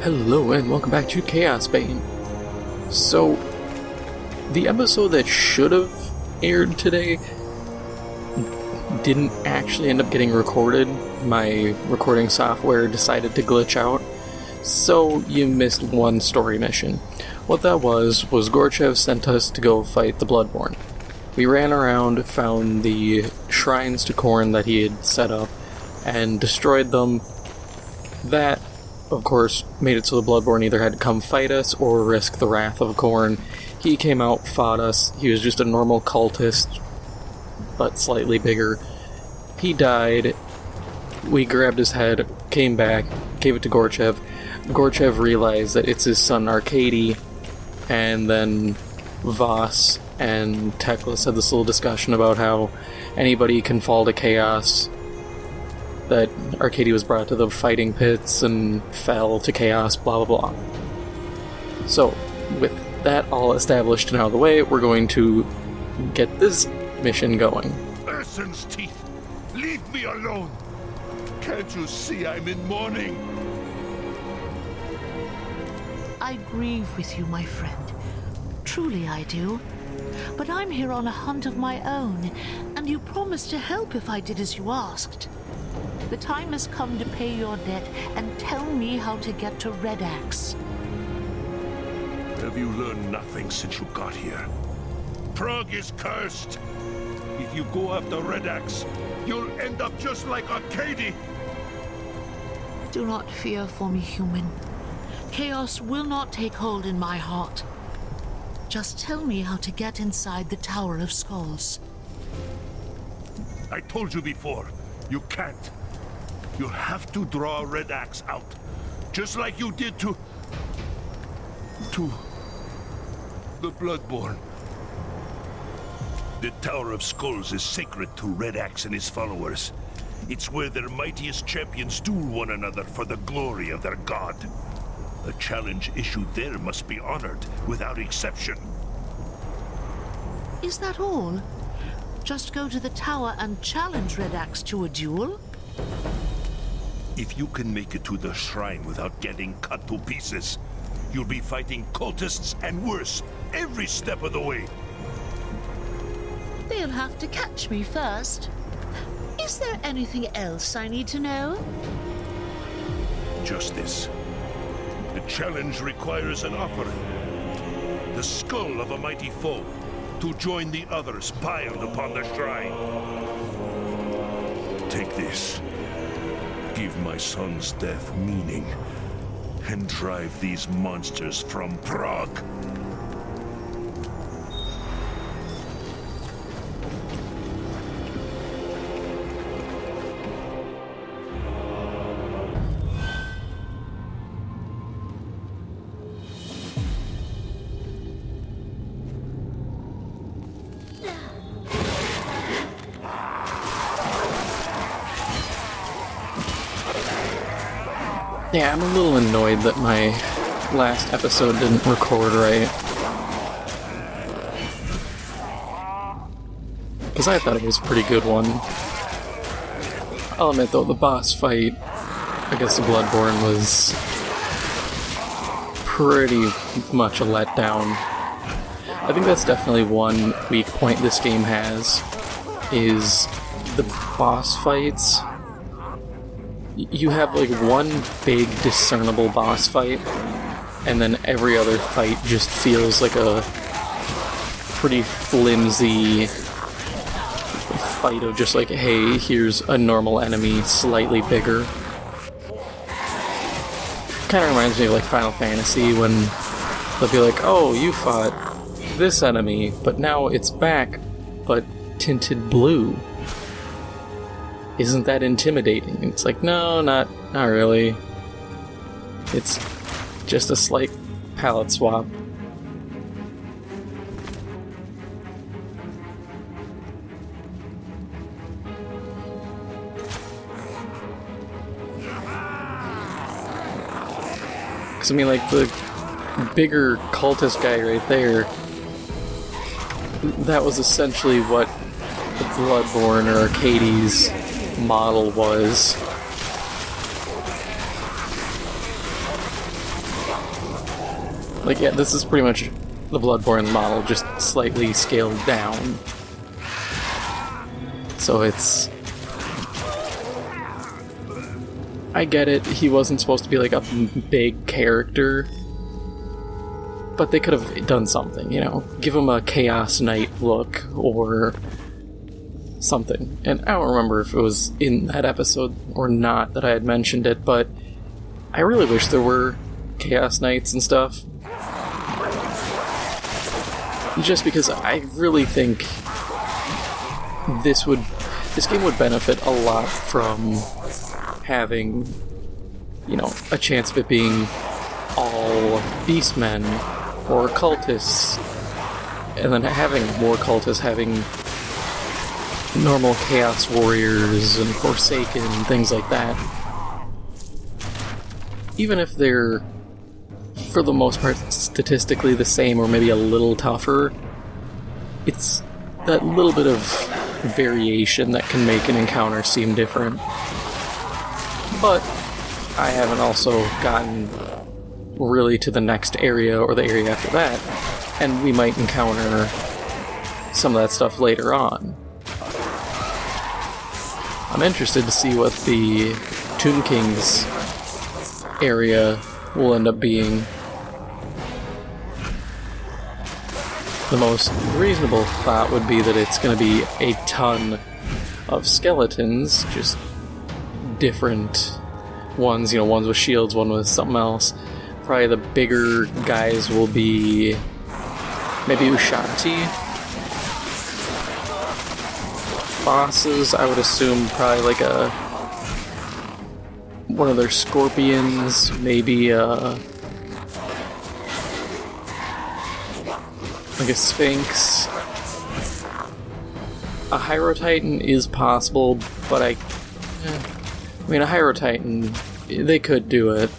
Hello and welcome back to Chaosbane. So, the episode that should have aired today didn't actually end up getting recorded. My recording software decided to glitch out, so you missed one story mission. What that was Gorchev sent us to go fight the Bloodborn. We ran around, found the shrines to Khorne that he had set up, and destroyed them. That, of course, made it so the Bloodborn either had to come fight us or risk the wrath of Khorne. He came out, fought us. He was just a normal cultist, but slightly bigger. He died. We grabbed his head, came back, gave it to Gorchev. Gorchev realized that it's his son Arkady, and then Voss and Teclis had this little discussion about how anybody can fall to chaos, that Arkady was brought to the fighting pits and fell to chaos, blah blah blah. So, with that all established and out of the way, we're going to get this mission going. Urson's teeth! Leave me alone! Can't you see I'm in mourning? I grieve with you, my friend. Truly I do. But I'm here on a hunt of my own, and you promised to help if I did as you asked. The time has come to pay your debt and tell me how to get to Red Axe. Have you learned nothing since you got here? Prague is cursed! If you go after Red Axe, you'll end up just like Arkady! Do not fear for me, human. Chaos will not take hold in my heart. Just tell me how to get inside the Tower of Skulls. I told you before, you can't. You'll have to draw Red Axe out. Just like you did to the Bloodborn. The Tower of Skulls is sacred to Red Axe and his followers. It's where their mightiest champions duel one another for the glory of their god. A challenge issued there must be honored without exception. Is that all? Just go to the tower and challenge Red Axe to a duel? If you can make it to the shrine without getting cut to pieces, you'll be fighting cultists and worse every step of the way. They'll have to catch me first. Is there anything else I need to know? Just this. The challenge requires an offering. The skull of a mighty foe to join the others piled upon the shrine. Take this. Give my son's death meaning, and drive these monsters from Prague. Yeah, I'm a little annoyed that my last episode didn't record right. Because I thought it was a pretty good one. I'll admit though, the boss fight against the Bloodborn was pretty much a letdown. I think that's definitely one weak point this game has, is the boss fights. You have like one big discernible boss fight, and then every other fight just feels like a pretty flimsy fight of just like, hey, here's a normal enemy, slightly bigger. Kind of reminds me of like Final Fantasy when they'll be like, oh, you fought this enemy, but now it's back, but tinted blue. Isn't that intimidating? And it's like, no, not really. It's just a slight palette swap. Because, I mean, like, the bigger cultist guy right there, that was essentially what the Bloodborn or Arkady's model was. Like, yeah, this is pretty much the Bloodborne model, just slightly scaled down. So it's... I get it, he wasn't supposed to be like a big character, but they could have done something, you know? Give him a Chaos Knight look, or something. And I don't remember if it was in that episode or not that I had mentioned it, but I really wish there were Chaos Knights and stuff. Just because I really think this game would benefit a lot from having, you know, a chance of it being all beastmen or cultists, and then having more cultists having normal chaos warriors and forsaken and things like that. Even if they're, for the most part, statistically the same or maybe a little tougher, it's that little bit of variation that can make an encounter seem different. But I haven't also gotten really to the next area or the area after that, and we might encounter some of that stuff later on. I'm interested to see what the Tomb King's area will end up being. The most reasonable thought would be that it's going to be a ton of skeletons, just different ones, you know, ones with shields, one with something else. Probably the bigger guys will be maybe Ushanti. Bosses, I would assume probably like one of their scorpions, maybe like a Sphinx. A Hyro Titan is possible, but I mean, a Hyro Titan, they could do it.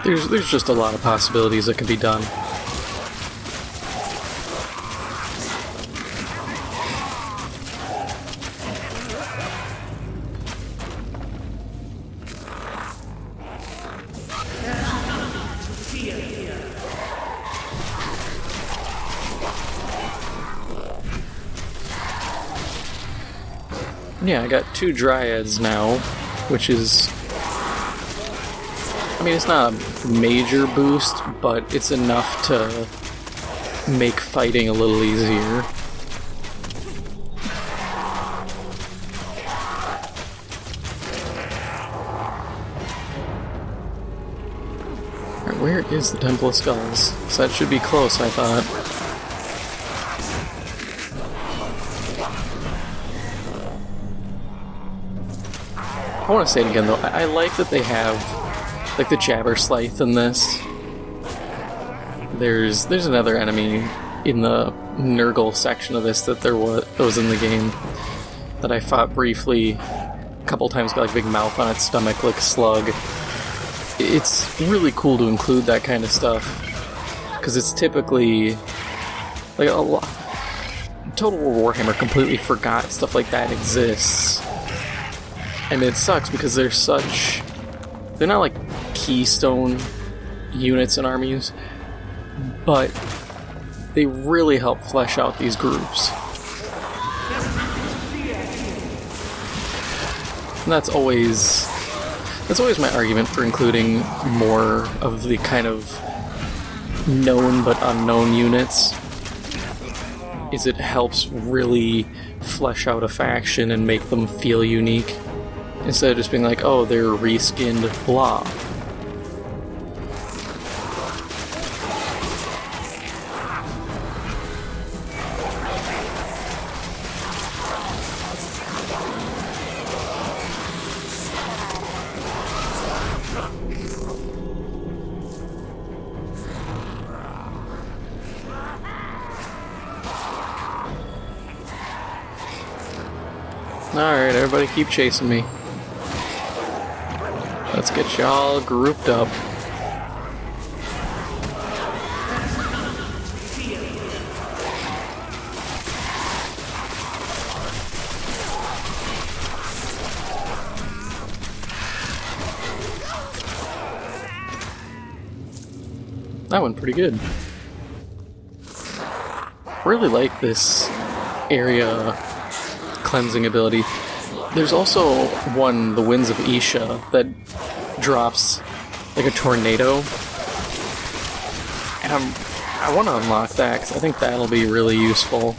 There's just a lot of possibilities that can be done. Yeah, I got 2 Dryads now, which is... I mean, it's not a major boost, but it's enough to make fighting a little easier. Alright, where is the Temple of Skulls? So that should be close, I thought. I want to say it again, though. I like that they have, like, the Jabber Scythe in this. There's another enemy in the Nurgle section of this that was in the game that I fought briefly a couple times, got like a big mouth on its stomach like a slug. It's really cool to include that kind of stuff, because it's typically like a lot. Total War Warhammer completely forgot stuff like that exists. And it sucks because they're not like keystone units in armies, but they really help flesh out these groups. And that's always my argument for including more of the kind of known but unknown units, is it helps really flesh out a faction and make them feel unique. Instead of just being like, oh, they're reskinned blah. Alright, everybody keep chasing me. Let's get y'all grouped up. That went pretty good. Really like this area cleansing ability. There's also one, the Winds of Isha, that drops like a tornado. And I want to unlock that because I think that'll be really useful.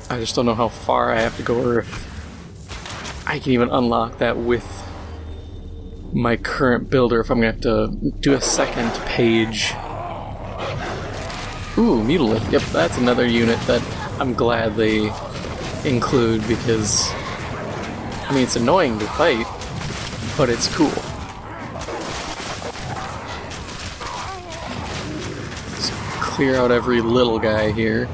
I just don't know how far I have to go or if I can even unlock that with my current build, or if I'm going to have to do a second page. Ooh, Mutilith. Yep, that's another unit that I'm glad they include because, I mean, it's annoying to fight, but it's cool. Just clear out every little guy here.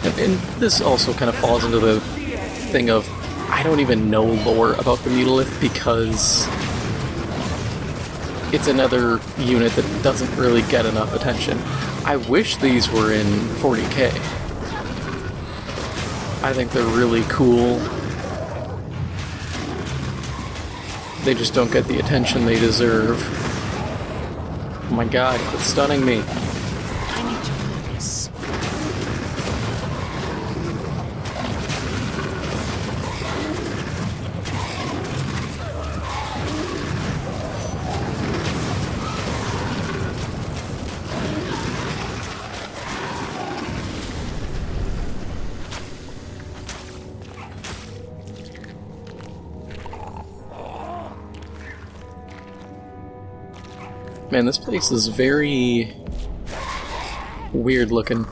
And this also kind of falls into the thing of, I don't even know lore about the Mutilith because it's another unit that doesn't really get enough attention. I wish these were in 40k. I think they're really cool. They just don't get the attention they deserve. Oh my god, quit stunning me. I need to focus. Man, this place is very weird looking.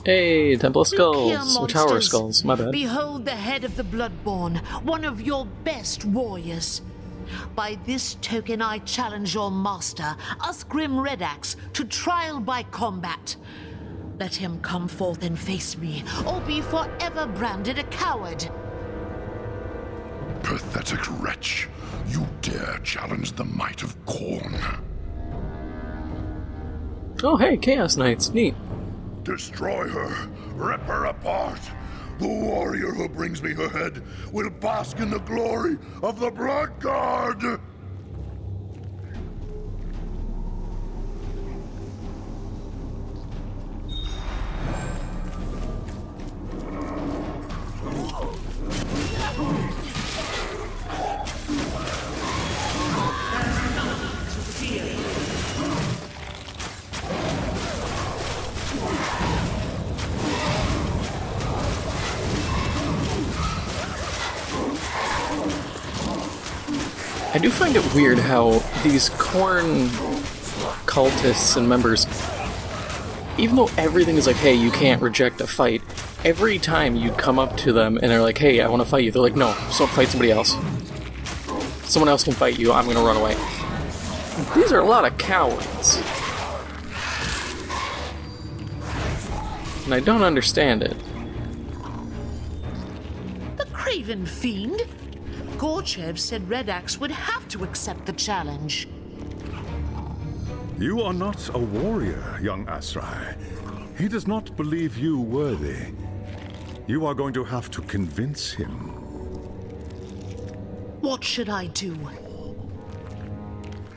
Hey, Temple of Skulls, or Tower of Skulls, my bad. Behold the head of the Bloodborn, one of your best warriors. By this token I challenge your master, Usgrim Redax, to trial by combat. Let him come forth and face me, or be forever branded a coward. Pathetic wretch. You dare challenge the might of Khorne. Oh hey, Chaos Knights, neat. Destroy her. Rip her apart. The warrior who brings me her head will bask in the glory of the Blood Guard. I do find it weird how these Khorne cultists and members, even though everything is like, hey, you can't reject a fight, every time you come up to them and they're like, hey, I want to fight you, they're like, no, so fight somebody else. Someone else can fight you, I'm going to run away. These are a lot of cowards. And I don't understand it. The craven fiend? Gorchev said Redax would have to accept the challenge. You are not a warrior, young Asrai. He does not believe you worthy. You are going to have to convince him. What should I do?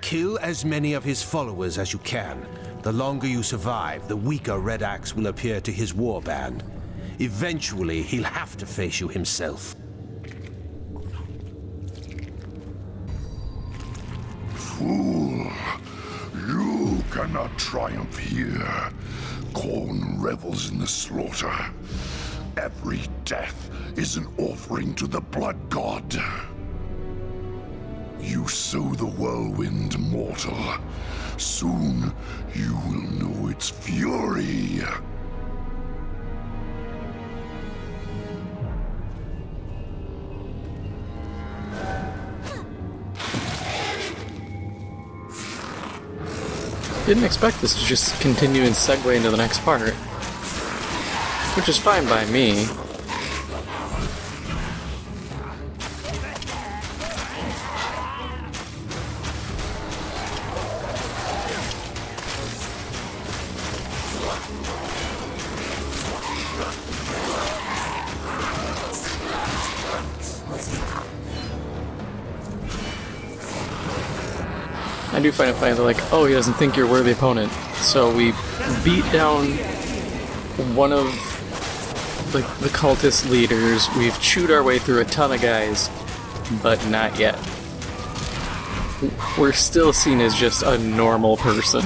Kill as many of his followers as you can. The longer you survive, the weaker Redax will appear to his warband. Eventually, he'll have to face you himself. Fool! You cannot triumph here. Khorne revels in the slaughter. Every death is an offering to the Blood God. You sow the whirlwind, mortal. Soon you will know its fury. Didn't expect this to just continue and segue into the next part. Which is fine by me. I do find it funny, they're like, oh, he doesn't think you're a worthy opponent. So we beat down one of the cultist leaders, we've chewed our way through a ton of guys, but not yet. We're still seen as just a normal person.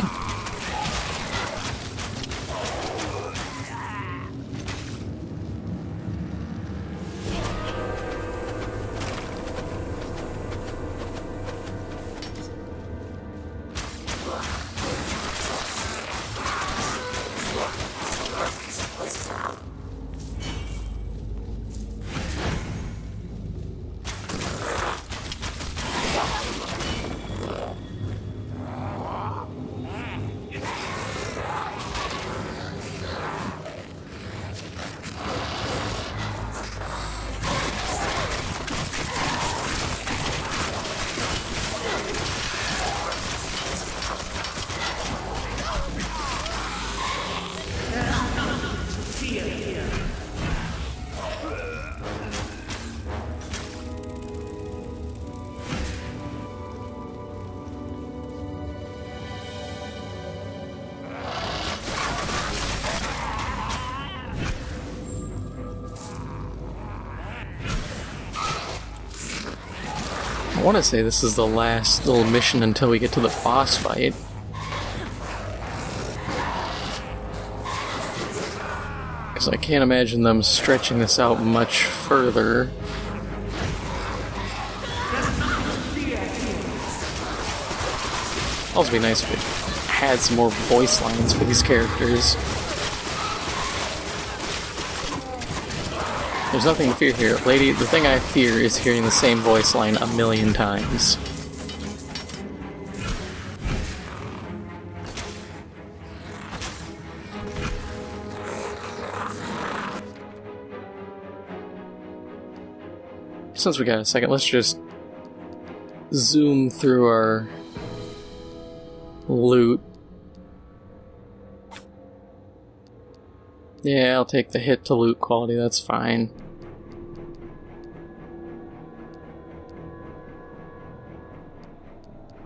I want to say this is the last little mission until we get to the boss fight. Because I can't imagine them stretching this out much further. Also be nice if it had some more voice lines for these characters. There's nothing to fear here. Lady, the thing I fear is hearing the same voice line a million times. Since we got a second, let's just zoom through our loot. Yeah, I'll take the hit to loot quality, that's fine.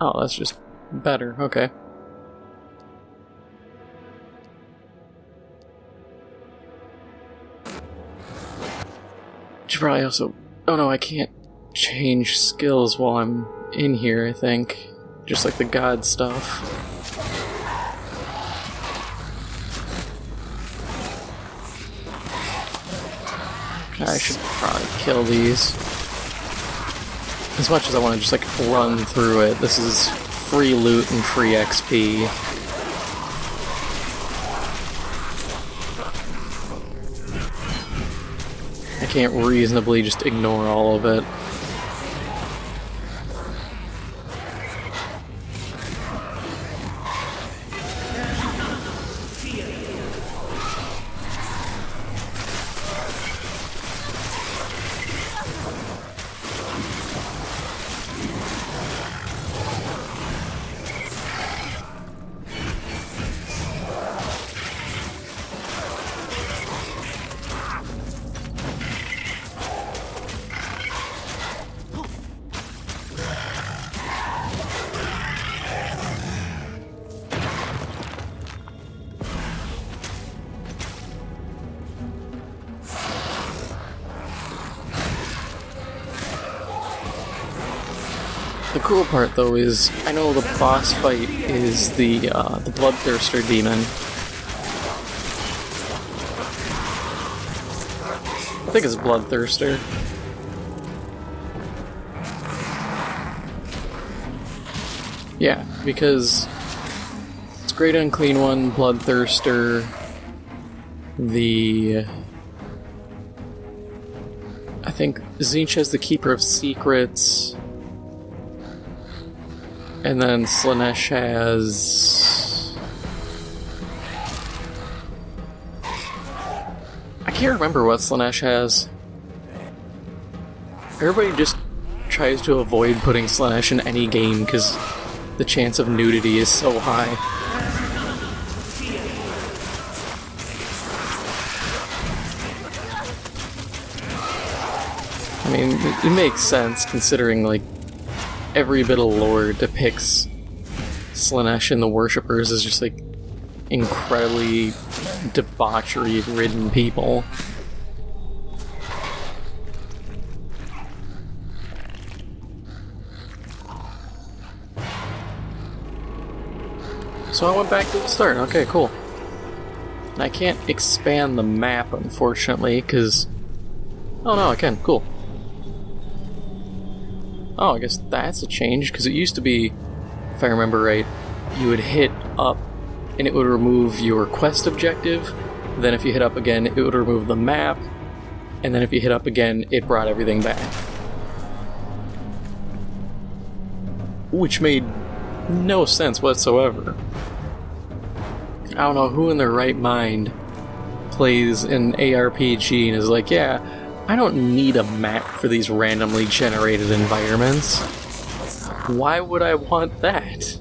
Oh, that's just better, okay. Should probably also... Oh no, I can't change skills while I'm in here, I think. Just like the god stuff. I should probably kill these. As much as I want to just like run through it, this is free loot and free XP. I can't reasonably just ignore all of it. The cool part, though, is I know the boss fight is the Bloodthirster demon. I think it's Bloodthirster. Yeah, because it's Great Unclean One, Bloodthirster, I think Tzeentch has the Keeper of Secrets, and then Slaanesh has... I can't remember what Slaanesh has. Everybody just tries to avoid putting Slaanesh in any game because the chance of nudity is so high. I mean, it makes sense considering, like, every bit of lore depicts Slanesh and the Worshippers as just like incredibly debauchery-ridden people. So I went back to the start. Okay, cool. And I can't expand the map, unfortunately, because... Oh no, I can. Cool. Oh, I guess that's a change, because it used to be, if I remember right, you would hit up and it would remove your quest objective. Then if you hit up again, it would remove the map. And then if you hit up again, it brought everything back. Which made no sense whatsoever. I don't know who in their right mind plays an ARPG and is like, yeah, I don't need a map for these randomly generated environments. Why would I want that?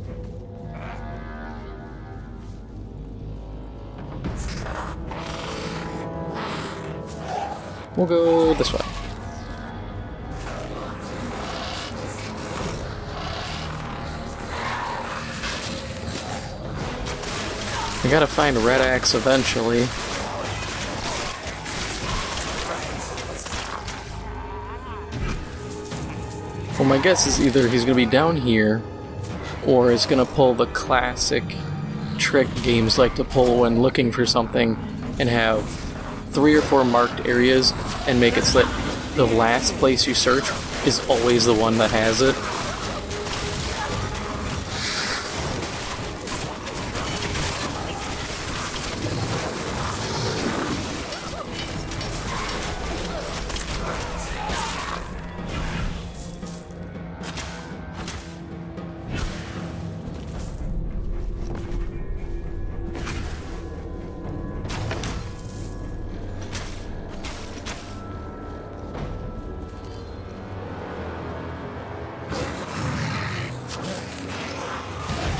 We'll go this way. I gotta find Red Axe eventually. Well, my guess is either he's gonna be down here, or he's gonna pull the classic trick games like to pull when looking for something and have 3 or 4 marked areas and make it so that the last place you search is always the one that has it.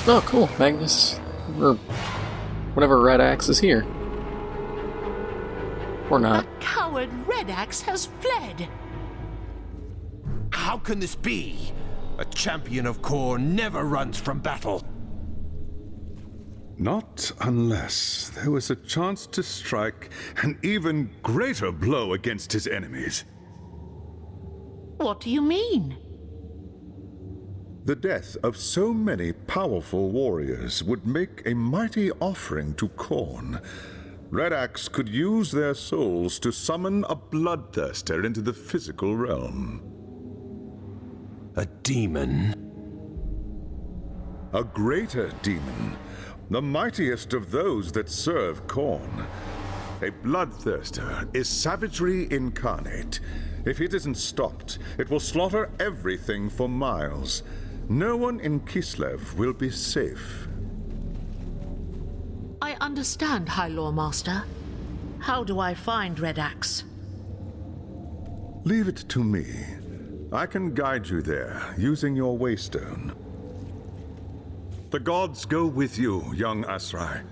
Oh, cool. Magnus, or whatever Red Axe is here. Or not. That coward Red Axe has fled. How can this be? A champion of Khorne never runs from battle. Not unless there was a chance to strike an even greater blow against his enemies. What do you mean? The death of so many powerful warriors would make a mighty offering to Khorne. Red Axe could use their souls to summon a bloodthirster into the physical realm. A demon? A greater demon, the mightiest of those that serve Khorne. A bloodthirster is savagery incarnate. If it isn't stopped, it will slaughter everything for miles. No one in Kislev will be safe. I understand, High Lore Master. How do I find Red Axe? Leave it to me. I can guide you there, using your waystone. The gods go with you, young Asrai.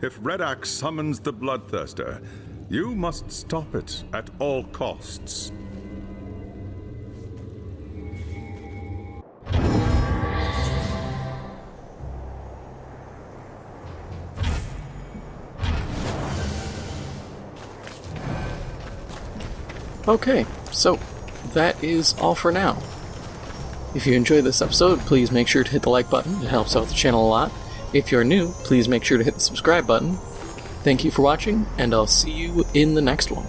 If Red Axe summons the Bloodthirster, you must stop it at all costs. Okay, so that is all for now. If you enjoyed this episode, please make sure to hit the like button. It helps out the channel a lot. If you're new, please make sure to hit the subscribe button. Thank you for watching, and I'll see you in the next one.